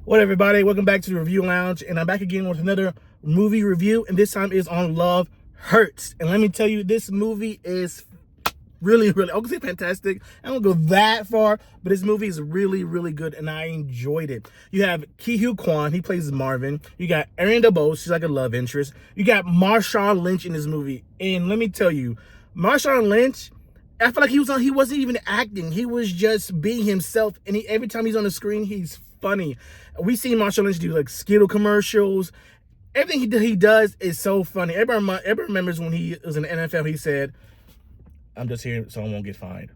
What up, everybody? Welcome back to the Review Lounge, and I'm back again with another movie review, and this time is on Love Hurts. And let me tell you, this movie is really, I won't say fantastic. I don't go that far, but this movie is really, really good, and I enjoyed it. You have Ki-Hugh Kwan, he plays Marvin. You got Erin DeBose, she's like a love interest. You got Marshawn Lynch in this movie, and let me tell you, Marshawn Lynch, I feel like he wasn't even acting. He was just being himself, and every time he's on the screen, he's funny. We seen Marshawn Lynch do like Skittle commercials. Everything he does is so funny. Everybody remembers when he was in the NFL, he said, "I'm just here so I won't get fined."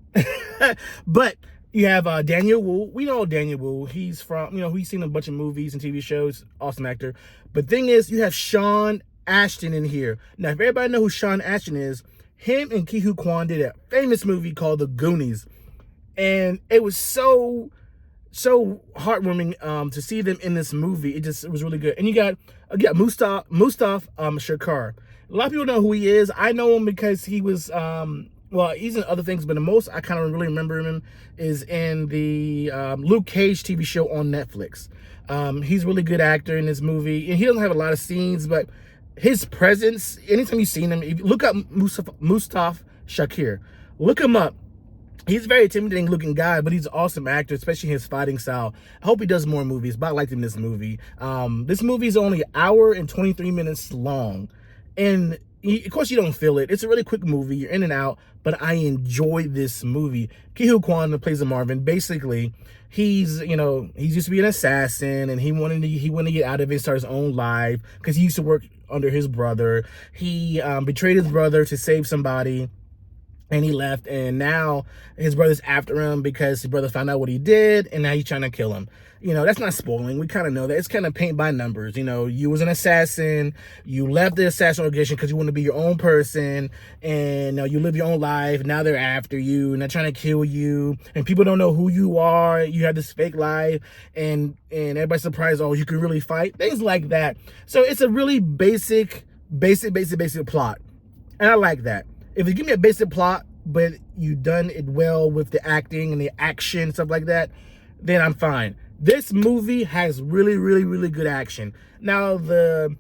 But you have Daniel Wu. We know Daniel Wu. He's from, he's seen a bunch of movies and TV shows. Awesome actor. But thing is, you have Sean Ashton in here. Now, if everybody know who Sean Ashton is, him and Ki-Hugh Kwan did a famous movie called The Goonies. And it was so heartwarming to see them in this movie. It was really good. And you got Mustaf Shakar. A lot of people know who he is. I know him because he was he's in other things, but the most I kind of really remember him is in the Luke Cage TV show on Netflix. He's a really good actor in this movie, and he doesn't have a lot of scenes, but his presence, anytime you've seen him, if you look up Mustaf Shakir, look him up. He's a very intimidating looking guy, but he's an awesome actor, especially his fighting style. I hope he does more movies, but I liked him in this movie. This movie is only an hour and 23 minutes long. And of course you don't feel it. It's a really quick movie. You're in and out, but I enjoy this movie. Ki-Hugh Kwan plays a Marvin. Basically, he used to be an assassin, and he wanted to get out of it, start his own life, because he used to work under his brother. He betrayed his brother to save somebody, and he left, and now his brother's after him because his brother found out what he did, and now he's trying to kill him. That's not spoiling. We kind of know that. It's kind of paint by numbers. You was an assassin. You left the assassin organization because you want to be your own person, and you live your own life. Now they're after you, and they're trying to kill you, and people don't know who you are. You have this fake life, and everybody's surprised, oh, you can really fight. Things like that. So it's a really basic plot, and I like that. If you give me a basic plot, but you done it well with the acting and the action, stuff like that, then I'm fine. This movie has really, really, really good action. Now the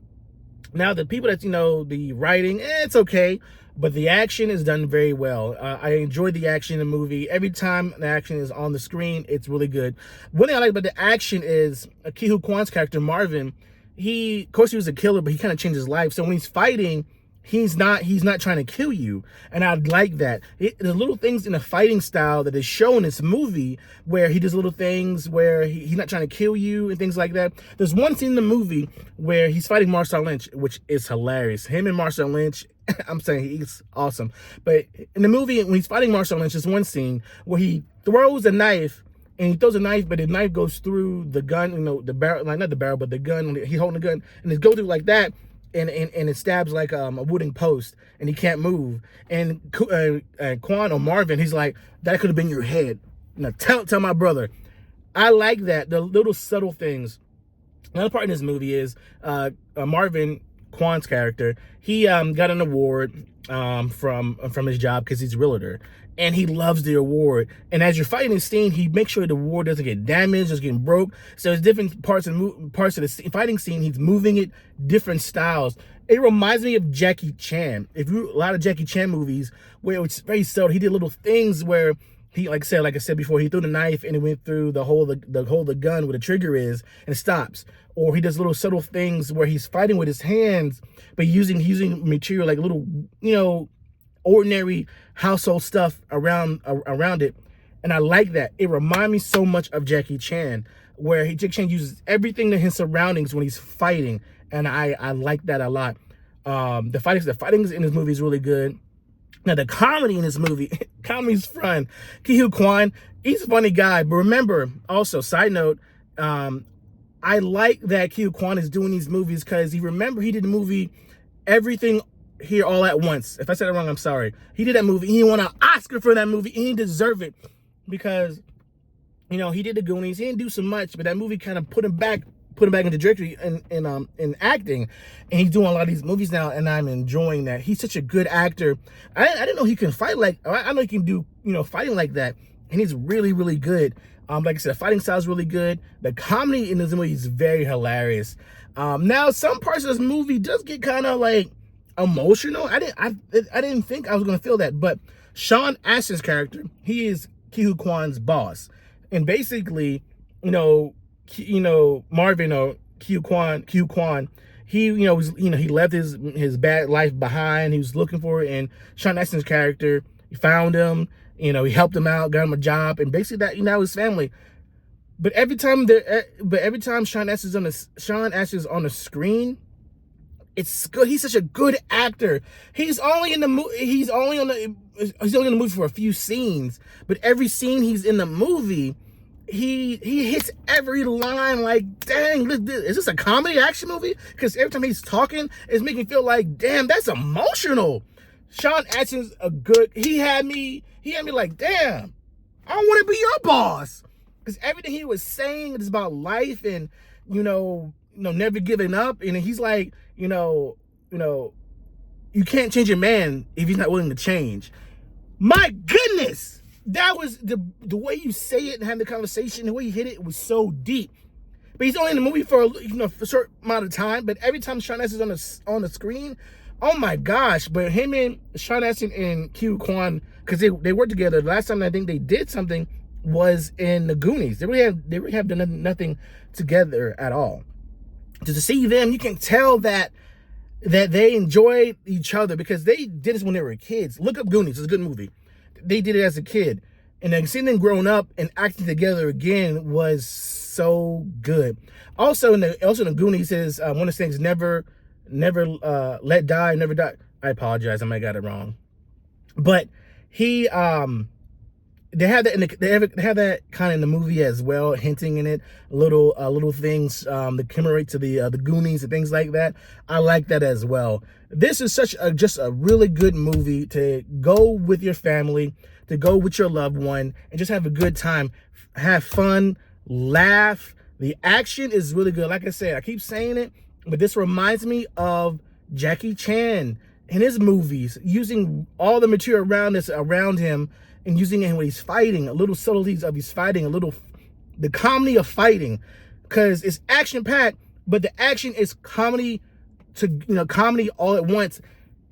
people that, the writing, it's okay, but the action is done very well. I enjoyed the action in the movie. Every time the action is on the screen, it's really good. One thing I like about the action is Ki-Hugh Kwan's character, Marvin, of course he was a killer, but he kind of changed his life. So when he's fighting, he's not trying to kill you, and I like that. The little things in the fighting style that is shown in this movie, where he does little things where he's not trying to kill you and things like that. There's one scene in the movie where he's fighting Marshawn Lynch, which is hilarious. Him and Marshawn Lynch, I'm saying he's awesome. But in the movie, when he's fighting Marshawn Lynch, there's one scene where he throws a knife, and he throws a knife, but the knife goes through the gun, the barrel, like not the barrel, but the gun. He's holding the gun, and it goes through like that. And it stabs like a wooden post, and he can't move. And Quan or Marvin, he's like, that could have been your head. Now tell my brother. I like that, the little subtle things. Another part in this movie is Marvin, Quan's character. He got an award from his job because he's a realtor, and he loves the award. And as you're fighting this scene, he makes sure the award doesn't get damaged, doesn't get broke. So there's different parts of the fighting scene. He's moving it, different styles. It reminds me of Jackie Chan. A lot of Jackie Chan movies where it's very subtle. He did little things where he, like I said before, he threw the knife and it went through the hole of the gun where the trigger is, and it stops. Or he does little subtle things where he's fighting with his hands, but using material like little, ordinary household stuff around it. And I like that. It reminds me so much of Jackie Chan, where Jackie Chan uses everything in his surroundings when he's fighting, and I like that a lot. The fighting in this movie is really good. Now the comedy in this movie, comedy's fun. Ki-Hugh Kwan, he's a funny guy, but remember, also, side note, I like that Ki-Hugh Kwan is doing these movies because he did the movie Everything Here All at Once. If I said it wrong, I'm sorry. He did that movie. He won an Oscar for that movie. He didn't deserve it because, he did The Goonies. He didn't do so much, but that movie kind of put him back into trajectory in acting, and he's doing a lot of these movies now, and I'm enjoying that. He's such a good actor. I didn't know he can fight I know he can do fighting like that, and he's really, really good. Like I said, the fighting style is really good. The comedy in this movie is very hilarious. Now some parts of this movie does get kind of like emotional. I didn't think I was gonna feel that, but Sean Astin's character, he is Ki Kwan's boss, and basically, Marvin or Ki Kwan, he he left his bad life behind. He was looking for it, and Sean Astin's character, he found him. He helped him out, got him a job, and basically that his family. But every time Sean Astin's on the screen, it's good. He's such a good actor. He's only in the movie. He's only in the movie for a few scenes, but every scene he's in the movie, he hits every line. Like, dang, is this a comedy action movie? Because every time he's talking, it's making me feel like, damn, that's emotional. Sean Astin's a good. He had me like, damn, I want to be your boss. Because everything he was saying is about life and never giving up. And he's like, you can't change a man if he's not willing to change. My goodness, that was the way you say it and have the conversation, the way you hit it was so deep. But he's only in the movie for for a short amount of time. But every time Sean Astin's on the screen, oh my gosh! But him and Sean Astin and Ki Kwan, because they worked together. The last time I think they did something was in the Goonies. They really have done nothing together at all. To see them, you can tell that they enjoyed each other because they did this when they were kids. Look up Goonies; it's a good movie. They did it as a kid, and then seeing them grown up and acting together again was so good. Also in the Goonies is one of the things: never let die, never die. I apologize, I might have got it wrong, but he they have that they have that kind of in the movie as well, hinting in it little things that commemorate to the Goonies and things like that. I like that as well. This is just a really good movie to go with your family, to go with your loved one, and just have a good time, have fun, laugh. The action is really good. Like I said, I keep saying it, but this reminds me of Jackie Chan in his movies, using all the material around him. And using it when he's fighting, a little subtleties of he's fighting, the comedy of fighting, because it's action packed, but the action is comedy comedy all at once,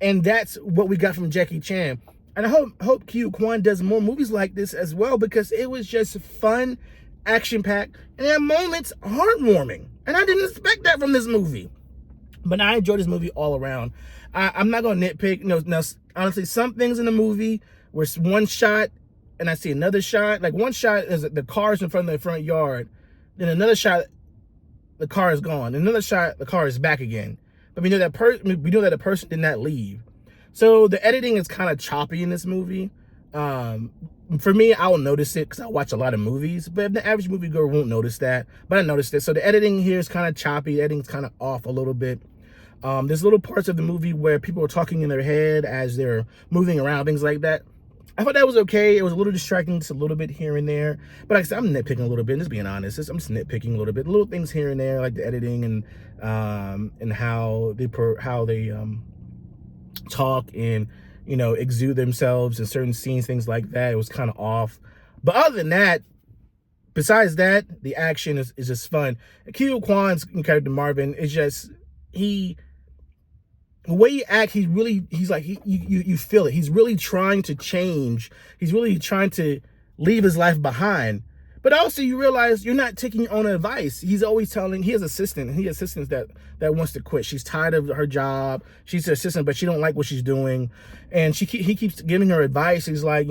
and that's what we got from Jackie Chan. And I hope Ki Kwan does more movies like this as well, because it was just fun, action packed, and at moments heartwarming, and I didn't expect that from this movie. But I enjoyed this movie all around. I'm not gonna nitpick. Now honestly, some things in the movie where one shot and I see another shot. Like one shot is the car's in front of the front yard. Then another shot, the car is gone. Another shot, the car is back again. But we know that the person did not leave. So the editing is kind of choppy in this movie. For me, I will notice it because I watch a lot of movies. But the average moviegoer won't notice that. But I noticed it. So the editing here is kind of choppy. The editing's kind of off a little bit. There's little parts of the movie where people are talking in their head as they're moving around, things like that. I thought that was okay. It was a little distracting, just a little bit here and there. But like I said, I'm nitpicking a little bit. Just being honest, I'm just nitpicking a little bit. Little things here and there, like the editing and how they talk and exude themselves in certain scenes, things like that. It was kind of off. But other than that, besides that, the action is just fun. Ki Kwan's character Marvin is just the way he acts, you feel it. He's really trying to change. He's really trying to leave his life behind. But also you realize you're not taking your own advice. He's always telling, he has assistants that wants to quit. She's tired of her job. She's an assistant, but she don't like what she's doing. And he keeps giving her advice. He's like,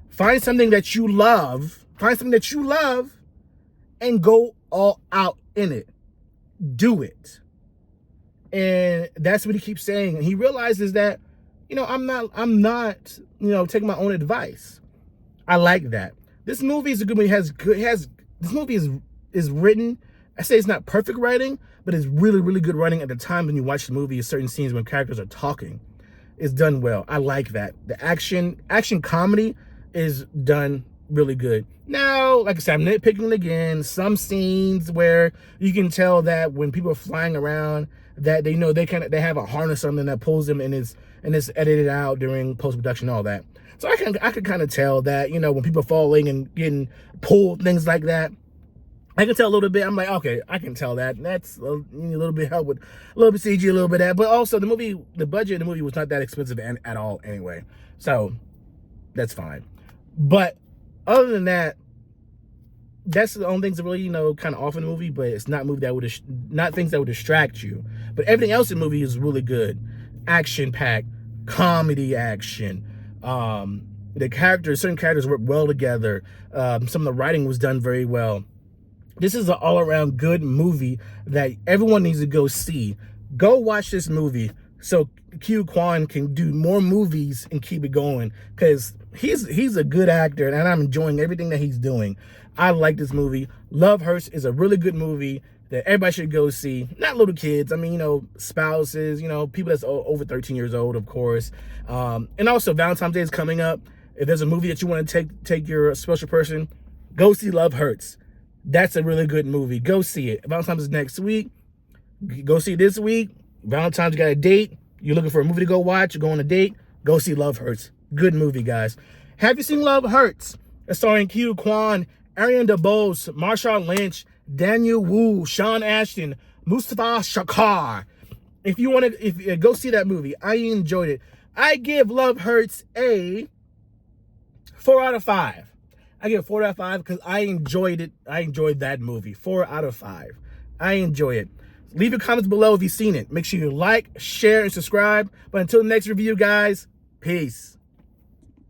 find something that you love. Find something that you love and go all out in it. Do it. And that's what he keeps saying. And he realizes that, I'm not taking my own advice. I like that. This movie is a good movie. This movie is written. I say it's not perfect writing, but it's really, really good writing at the time when you watch the movie. Certain scenes when characters are talking, it's done well. I like that. The action comedy is done really good. Now, like I said, I'm nitpicking again. Some scenes where you can tell that when people are flying around, that they know they have a harness or something that pulls them and it's edited out during post production, all that. So I could kind of tell that, you know, when people are falling and getting pulled, things like that. I can tell a little bit. I'm like, okay, I can tell that. That's a little bit help with a little bit CG, a little bit of that. But also the budget of the movie was not that expensive at all anyway. So that's fine. But other than that, that's the only things that really, you know, kind of off in the movie, but it's not movie that would not things that would distract you. But everything else in the movie is really good. Action packed, comedy action. Certain characters work well together. Some of the writing was done very well. This is an all-around good movie that everyone needs to go see. Go watch this movie so Q Kwan can do more movies and keep it going, because he's a good actor and I'm enjoying everything that he's doing. I like this movie. Love Hurts is a really good movie that everybody should go see. Not little kids. I mean, you know, spouses, you know, people that's over 13 years old, of course. And also Valentine's Day is coming up. If there's a movie that you want to take your special person, go see Love Hurts. That's a really good movie. Go see it. Valentine's is next week. Go see it this week. Valentine's, you got a date. You're looking for a movie to go watch. You're going on a date. Go see Love Hurts. Good movie, guys. Have you seen Love Hurts? It's starring Q Kwan, Ariane DeBose, Marshawn Lynch, Daniel Wu, Sean Ashton, Mustafa Shakar. If you want to, go see that movie. I enjoyed it. I give Love Hurts a 4 out of 5. I give it 4 out of 5 because I enjoyed it. I enjoyed that movie. 4 out of 5. I enjoy it. Leave your comments below if you've seen it. Make sure you like, share, and subscribe. But until the next review, guys, peace.